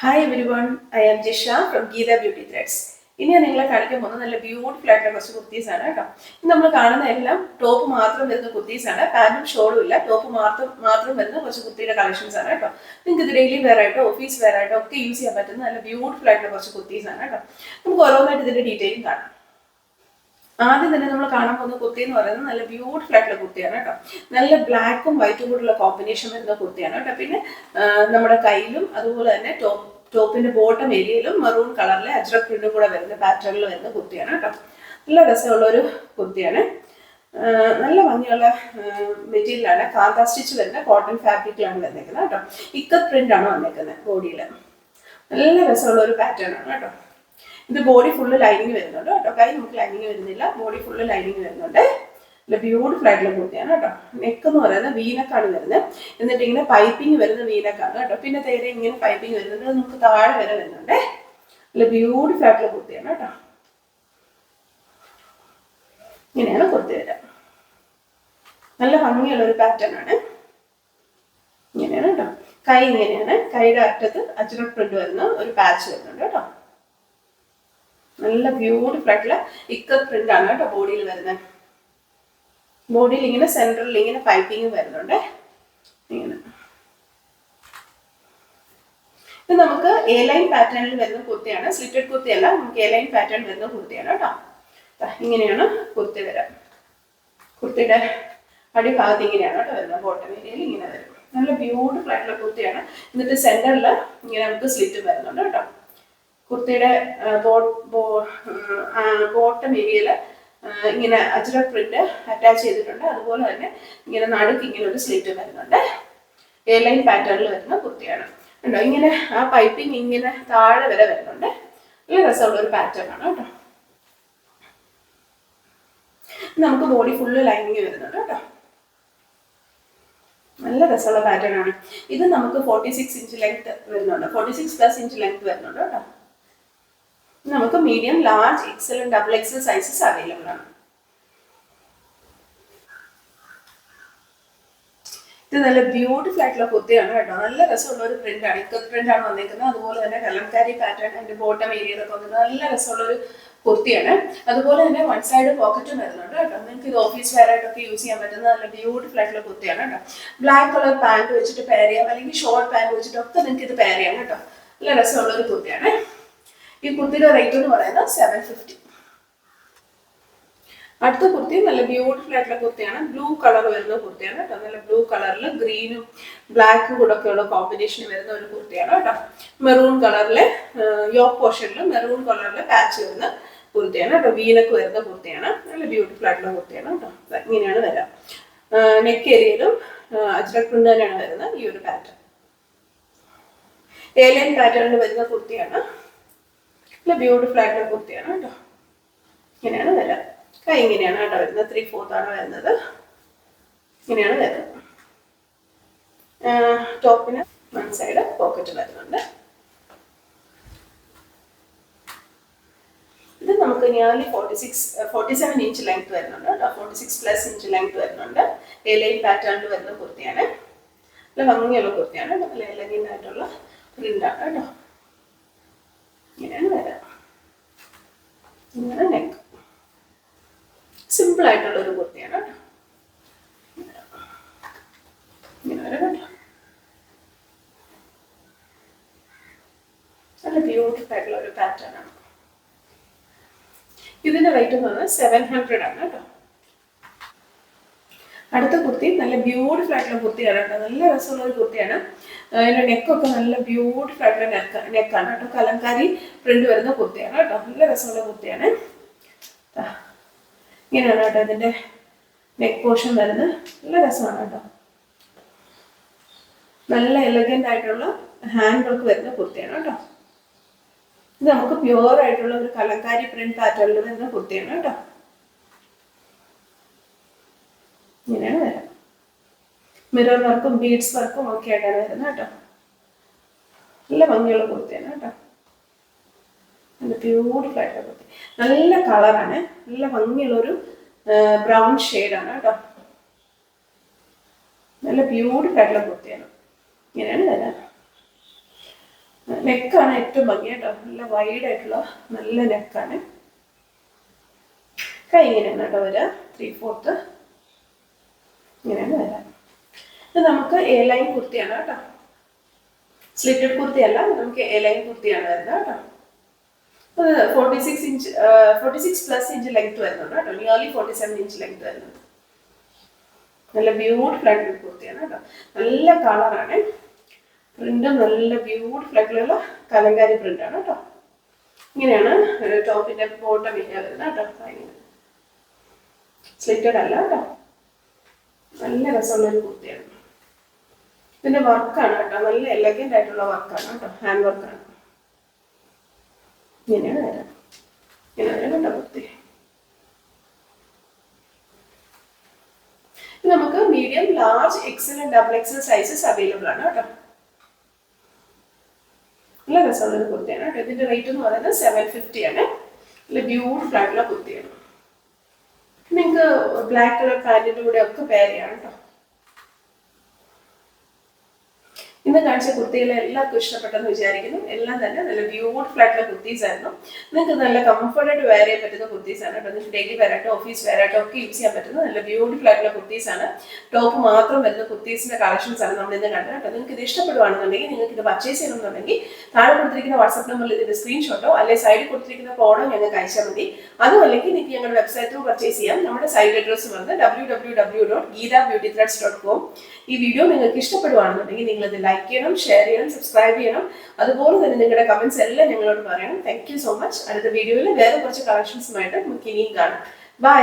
Hi everyone, I am Jisha from Geetha Beauty Threads. ഇനി ഞാൻ നിങ്ങളെ കാണിക്കാൻ പോകുന്നത് നല്ല ബ്യൂട്ടിഫുൾ ആയിട്ടുള്ള കുറച്ച് കുർത്തീസ് ആണ് കേട്ടോ. ഇന്ന് നമ്മൾ കാണുന്ന എല്ലാം ടോപ്പ് മാത്രം വരുന്ന കുർത്തീസ് ആണ്. പാന്റും ഷോളും ഇല്ല, ടോപ്പ് മാത്രം വരുന്ന കുറച്ച് കുർത്തിയുടെ കളക്ഷൻസ് ആണ് കേട്ടോ. നിങ്ങൾക്ക് ഇത് ഡെയിലി വെയർ ആയിട്ടോ ഓഫീസ് വെയർ ആയിട്ടോ ഒക്കെ യൂസ് ചെയ്യാൻ പറ്റുന്ന നല്ല ബ്യൂട്ടിഫുൾ ആയിട്ടുള്ള കുറച്ച് കുർത്തീസ് ആണ് കേട്ടോ. നമുക്ക് ഓരോന്നായിട്ട് ഇതിന്റെ ഡീറ്റെയിലും കാണാം. ആദ്യം തന്നെ നമ്മൾ കാണാൻ പോകുന്ന കുർത്തി എന്ന് പറയുന്നത് നല്ല ബ്യൂട്ടിഫുൾ ആയിട്ടുള്ള കുർത്തിയാണ് കേട്ടോ. നല്ല ബ്ലാക്കും വൈറ്റും കൂടെയുള്ള കോമ്പിനേഷൻ വരുന്ന കുർത്തിയാണ് കേട്ടോ. പിന്നെ നമ്മുടെ കയ്യിലും അതുപോലെ തന്നെ ടോപ്പിന്റെ ബോട്ടം ഏരിയയിലും മെറൂൺ കളറിലെ അജ്രക് പ്രിന്റും കൂടെ വരുന്ന പാറ്റേണിൽ വരുന്ന കുർത്തിയാണ് കേട്ടോ. നല്ല രസമുള്ള ഒരു കുർത്തിയാണ്. നല്ല ഭംഗിയുള്ള മെറ്റീരിയലാണ്. കാന്ത സ്റ്റിച്ച് വരുന്ന കോട്ടൺ ഫാബ്രിക്കിലാണ് വന്നേക്കുന്നത് കേട്ടോ. ഇക്കത്ത് പ്രിന്റ് ആണ് വന്നേക്കുന്നത് ബോഡിയിൽ. നല്ല രസമുള്ള ഒരു പാറ്റേൺ ആണ് കേട്ടോ. ഇത് ബോഡി ഫുള്ള് ലൈനിങ് വരുന്നുണ്ട് കേട്ടോ. കൈ നമുക്ക് ലൈനിങ് വരുന്നില്ല, ബോഡി ഫുള്ള് ലൈനിങ് വരുന്നുണ്ട്. നല്ല ബ്യൂട്ടിഫുൾ ആയിട്ടുള്ള കുർത്തിയാണ് കേട്ടോ. നെക്ക് എന്ന് പറയുന്നത് വീനക്കാണ് വരുന്നത്. എന്നിട്ട് ഇങ്ങനെ പൈപ്പിംഗ് വരുന്ന വീനക്കാണ് കേട്ടോ. പിന്നെ തേരെ ഇങ്ങനെ പൈപ്പിംഗ് വരുന്നുണ്ട്, നമുക്ക് താഴെ വരെ വരുന്നുണ്ട്. നല്ല ബ്യൂട്ടിഫുൾ ആയിട്ടുള്ള കുർത്തിയാണ് കേട്ടോ. ഇങ്ങനെയാണ് കുർത്തി വരാം. നല്ല ഭംഗിയുള്ള ഒരു പാറ്റേൺ ആണ്. ഇങ്ങനെയാണ് കേട്ടോ. കൈ ഇങ്ങനെയാണ്. കൈയുടെ അറ്റത്ത് അജ്രക് പ്രിന്റ് വരുന്ന ഒരു പാച്ച് വരുന്നുണ്ട് കേട്ടോ. നല്ല ബ്യൂട്ടിഫുൾ ആയിട്ടുള്ള ഇക്കത്ത് പ്രിന്റ് ആണ് കേട്ടോ ബോഡിയിൽ വരുന്നത്. ബോഡിയിൽ ഇങ്ങനെ സെൻട്രലിൽ ഇങ്ങനെ പൈപ്പിംഗ് വരുന്നുണ്ട്. ഇങ്ങനെ ഇത് നമുക്ക് എ ലൈൻ പാറ്റേണിൽ വരുന്ന കുർത്തിയാണ്. സ്ലിറ്റഡ് കുർത്തിയല്ല, നമുക്ക് എ ലൈൻ പാറ്റേൺ വരുന്ന കുർത്തിയാണ് കേട്ടോ. ഇങ്ങനെയാണ് കുർത്തി വരാം. കുർത്തിയുടെ അടിഭാഗത്ത് ഇങ്ങനെയാണ് കേട്ടോ വരുന്നത്. ബോട്ടം ഏരിയയിൽ ഇങ്ങനെ വരും. നല്ല ബ്യൂട്ടിഫുൾ ആയിട്ടുള്ള കുർത്തിയാണ്. എന്നിട്ട് സെന്ററിൽ ഇങ്ങനെ നമുക്ക് സ്ലിറ്റ് വരുന്നുണ്ട് കേട്ടോ. കുർത്തിയുടെ ബോട്ടം ഏരിയയിൽ ഇങ്ങനെ അജ്രക് പ്രിന്റ് അറ്റാച്ച് ചെയ്തിട്ടുണ്ട്. അതുപോലെ തന്നെ ഇങ്ങനെ നടുക്ക് ഇങ്ങനെ ഒരു സ്ലിറ്റ് വരുന്നുണ്ട്. എ ലൈൻ പാറ്റേണിൽ വരുന്ന കുർത്തിയാണ് കേട്ടോ. ഇങ്ങനെ ആ പൈപ്പിംഗ് ഇങ്ങനെ താഴെ വരെ വരുന്നുണ്ട്. നല്ല രസമുള്ള ഒരു പാറ്റേൺ ആണ് കേട്ടോ. നമുക്ക് ബോഡി ഫുള്ള് ലൈനിങ് വരുന്നുണ്ട് കേട്ടോ. നല്ല രസമുള്ള പാറ്റേൺ ആണ്. ഇത് നമുക്ക് 46 ഇഞ്ച് ലെങ്ത് വരുന്നുണ്ട്. 46+ ഇഞ്ച് ലെങ്ത് വരുന്നുണ്ട് കേട്ടോ. നമുക്ക് medium, large, XL, double XL sizes available ആണ്. ഇത് നല്ല ബ്യൂട്ടിഫുൾ ആയിട്ടുള്ള കുർത്തിയാണ് കേട്ടോ. നല്ല രസമുള്ള ഒരു പ്രിന്റ് ആണ്. ഇക്കത്ത് പ്രിന്റ് ആണ് വന്നിരിക്കുന്നത്. അതുപോലെ തന്നെ കലംകാരി പാറ്റേൺ അതിന്റെ ബോട്ടം ഏരിയയിലൊക്കെ വന്നിട്ട് നല്ല രസമുള്ള ഒരു കുർത്തിയാണ്. അതുപോലെ തന്നെ വൺ സൈഡ് പോക്കറ്റും വരുന്നുണ്ട് കേട്ടോ. നിങ്ങൾക്ക് ഇത് ഓഫീസ് വെയർ ആയിട്ടൊക്കെ യൂസ് ചെയ്യാൻ പറ്റുന്ന നല്ല ബ്യൂട്ടിഫുൾ ആയിട്ടുള്ള കുർത്തിയാണ് കേട്ടോ. ബ്ലാക്ക് കളർ പാന്റ് വെച്ചിട്ട് പെയർ ചെയ്യാം, അല്ലെങ്കിൽ ഷോർട്ട് പാന്റ് വെച്ചിട്ടൊക്കെ നിങ്ങൾക്ക് ഇത് പെയർ ചെയ്യാം കേട്ടോ. നല്ല രസമുള്ള ഒരു കുർത്തിയാണ്. ഈ കുർത്തിയുടെ റേറ്റ് എന്ന് പറയുന്നത് 750. അടുത്ത കുർത്തി നല്ല ബ്യൂട്ടിഫുൾ ആയിട്ടുള്ള കുർത്തിയാണ്. ബ്ലൂ കളർ വരുന്ന കുർത്തിയാണ് കേട്ടോ. നല്ല ബ്ലൂ കളറിൽ ഗ്രീനും ബ്ലാക്കും കൂടെ ഒക്കെയുള്ള കോമ്പിനേഷൻ വരുന്ന ഒരു കുർത്തിയാണ് കേട്ടോ. മെറൂൺ കളറിലെ യോക്ക് പോർഷനിൽ മെറൂൺ കളറിലെ പാച്ച് വരുന്ന കുർത്തിയാണ് കേട്ടോ. വീനക്ക് വരുന്ന കുർത്തിയാണ്. നല്ല ബ്യൂട്ടിഫുൾ ആയിട്ടുള്ള കുർത്തിയാണ് കേട്ടോ. ഇങ്ങനെയാണ് വരാം. നെക്ക് ഏരിയയിലും അജ്രക് പ്രിന്റ് തന്നെയാണ് വരുന്നത് ഈ ഒരു പാറ്റേൺ. എ ലൈൻ പാറ്റേണിൽ വരുന്ന കുർത്തിയാണ്. നല്ല ബ്യൂട്ടിഫുൾ ആയിട്ടുള്ള കുർത്തിയാണ് കേട്ടോ. ഇങ്ങനെയാണ് വരാം. കൈ ഇങ്ങനെയാണ് കേട്ടോ വരുന്നത്. 3/4 ആണ് വരുന്നത്. ഇങ്ങനെയാണ് വരുന്നത്. ടോപ്പിന് വൺ സൈഡ് പോക്കറ്റ് വരുന്നുണ്ട്. ഇത് നമുക്ക് നിയർലി 47 ഇഞ്ച് ലെങ്ത് വരുന്നുണ്ട് കേട്ടോ. 46+ ഇഞ്ച് ലെങ്ത് വരുന്നുണ്ട്. എ ലൈൻ പാറ്റേണിൽ വരുന്ന കുർത്തിയാണ്. നല്ല ഭംഗിയുള്ള കുർത്തിയാണ്. നല്ല എലഗന്റ് ആയിട്ടുള്ള പ്രിന്റാണ് കേട്ടോ. ഇങ്ങനെയാണ് വരാം. ഇങ്ങനെ നെക്ക് സിമ്പിൾ ആയിട്ടുള്ള ഒരു കുർത്തിയാണ് കേട്ടോ. ഇങ്ങനെ വരാം കേട്ടോ. നല്ല ബ്യൂട്ടിഫുൾ ആയിട്ടുള്ള ഒരു പാറ്റേൺ ആണ്. ഇതിന്റെ റേറ്റ് എന്ന് പറഞ്ഞാൽ 700 ആണ് കേട്ടോ. അടുത്ത കുർത്തി നല്ല ബ്യൂട്ടിഫുൾ ആയിട്ടുള്ള കുർത്തിയാണ് കേട്ടോ. നല്ല രസമുള്ള ഒരു കുർത്തിയാണ്. അതിന്റെ നെക്കൊക്കെ നല്ല ബ്യൂട്ടിഫുൾ ആയിട്ടുള്ള നെക്കാണ് കേട്ടോ. കലംകാരി പ്രിന്റ് വരുന്ന കുർത്തിയാണ് കേട്ടോ. നല്ല രസമുള്ള കുർത്തിയാണ്. ഇങ്ങനെയാണ് കേട്ടോ ഇതിന്റെ നെക്ക് പോർഷൻ വരുന്നത്. നല്ല രസമാണ് കേട്ടോ. നല്ല എലഗന്റ് ആയിട്ടുള്ള ഹാൻഡ് വർക്ക് വരുന്ന കുർത്തിയാണ് കേട്ടോ. ഇത് നമുക്ക് പ്യുവർ ആയിട്ടുള്ള ഒരു കലംകാരി പ്രിന്റ് പാറ്റേണിൽ വരുന്ന കുർത്തിയാണ് കേട്ടോ. ഇങ്ങനെയാണ് വരാം. മിറർ വർക്കും ബീഡ്സ് വർക്കും ഒക്കെ ആയിട്ടാണ് വരുന്നത് കേട്ടോ. നല്ല ഭംഗിയുള്ള കുർത്തിയാണ് കേട്ടോ. നല്ല ബ്യൂട്ടിഫുൾ ആയിട്ടുള്ള കുർത്തി. നല്ല കളറാണ്. നല്ല ഭംഗിയുള്ളൊരു ബ്രൗൺ ഷെയ്ഡാണ് കേട്ടോ. നല്ല ബ്യൂട്ടിഫുൾ ആയിട്ടുള്ള കുർത്തിയാണ്. ഇങ്ങനെയാണ് വരാം. നെക്കാണ് ഏറ്റവും ഭംഗി കേട്ടോ, നല്ല വൈഡ് ആയിട്ടുള്ള നല്ല നെക്കാണ്. കൈ ഇങ്ങനെയാണ് കേട്ടോ വരിക, 3/4 ഇങ്ങനെയാണ് വരാം. ഇത് നമുക്ക് എ ലൈൻ കുർത്തിയാണ് കേട്ടോ, സ്ലിറ്റഡ് കുർത്തിയല്ല, നമുക്ക് എ ലൈൻ കുർത്തിയാണ് വരുന്നത് കേട്ടോ. 46+ ഇഞ്ച് ലെങ്ത് വരുന്നുണ്ട് കേട്ടോ, നിയർലി 47 ഇഞ്ച് ലെങ്ത് വരുന്നുണ്ട്. നല്ല ബ്യൂട്ടിഫുൾ ആയിട്ടുള്ള കുർത്തിയാണ് കേട്ടോ, നല്ല കളറാണ്, പ്രിന്റും നല്ല ബ്യൂട്ടിഫുൾ ആയിട്ടുള്ള കലങ്കാരി പ്രിന്റാണ് കേട്ടോ. ഇങ്ങനെയാണ് ടോപ്പിന്റെ ബോട്ടം ഇങ്ങനെ വരുന്നത് കേട്ടോ, സ്ലിറ്റഡ് അല്ല കേട്ടോ, നല്ല രസമുള്ള ഒരു കുർത്തിയാണ്. ഇതിന്റെ വർക്കാണ് കേട്ടോ, നല്ല എലഗന്റ് ആയിട്ടുള്ള വർക്കാണ് കേട്ടോ, ഹാൻഡ് വർക്കാണ്. ഇങ്ങനെയാണ് വരാം, ഇങ്ങനെ കേട്ടോ കുർത്തി. നമുക്ക് medium, large, Excel and double XL sizes available ആണ് കേട്ടോ. നല്ല രസമുള്ള ഒരു കുർത്തിയാണ് കേട്ടോ. ഇതിന്റെ റേറ്റ് എന്ന് പറയുന്നത് 750 ആണ്. നല്ല ബ്യൂട്ടിഫുൾ ആയിട്ടുള്ള കുർത്തിയാണ്. നിങ്ങൾക്ക് ബ്ലാക്ക് കളർ പാന്റിന്റെ കൂടെ ഒക്കെ പെയർ ചെയ്യാം കേട്ടോ. ഇന്ന് കാണിച്ച കുർത്തികളെ എല്ലാവർക്കും ഇഷ്ടപ്പെട്ടെന്ന് വിചാരിക്കുന്നു. എല്ലാം തന്നെ നല്ല ബ്യൂട്ടിഫുൾ ആയിട്ടുള്ള കുർത്തീസ് ആയിരുന്നു. നിങ്ങൾക്ക് നല്ല കംഫർട്ടായിട്ട് വെയർ ചെയ്യാൻ പറ്റുന്ന കുർത്തീസ് ആണ് കേട്ടോ. നിങ്ങൾക്ക് ഡെയിലി വെയറായിട്ടോ ഓഫീസ് വെയറായിട്ടോ ഒക്കെ യൂസ് ചെയ്യാൻ പറ്റുന്ന നല്ല ബ്യൂട്ടിഫുൾ ആയിട്ടുള്ള കുർത്തീസ് ആണ്. ടോപ്പ് മാത്രം വരുന്ന കുർത്തീസിന്റെ കളക്ഷൻസ് ആണ് നമ്മൾ ഇന്ന് കണ്ടത് കേട്ടോ. നിങ്ങൾക്ക് ഇത് ഇഷ്ടപ്പെടുവാണെന്നുണ്ടെങ്കിൽ, നിങ്ങൾക്ക് ഇത് പർച്ചേസ് ചെയ്യണമെന്നുണ്ടെങ്കിൽ താഴെ കൊടുത്തിരിക്കുന്ന വാട്സ്ആപ്പ് നമ്പറിൽ ഇതിന്റെ സ്ക്രീൻഷോട്ടോ അല്ലെങ്കിൽ സൈഡിൽ കൊടുത്തിരിക്കുന്ന കോഡോ ഞങ്ങൾക്ക് അയച്ചാൽ മതി. അതും അല്ലെങ്കിൽ നിങ്ങൾക്ക് ഞങ്ങളുടെ വെബ്സൈറ്റ് ത്രൂ പർച്ചേസ് ചെയ്യാം. നമ്മുടെ സൈറ്റ് അഡ്രസ്സ് വന്ന് www.geethabeautythreads.com. ഈ വീഡിയോ നിങ്ങൾക്ക് ഇഷ്ടപ്പെടുവാണെന്നുണ്ടെങ്കിൽ നിങ്ങളത് ലൈക്ക് ചെയ്യണം, ഷെയർ ചെയ്യണം, സബ്സ്ക്രൈബ് ചെയ്യണം. അതുപോലെ തന്നെ നിങ്ങളുടെ കമന്റ്സ് എല്ലാം ഞങ്ങളോട് പറയണം. Thank you so much. അടുത്ത വീഡിയോയിൽ വേറെ കുറച്ച് കളക്ഷൻസുമായിട്ട് നമുക്ക് ഇനിയും കാണാം. ബൈ.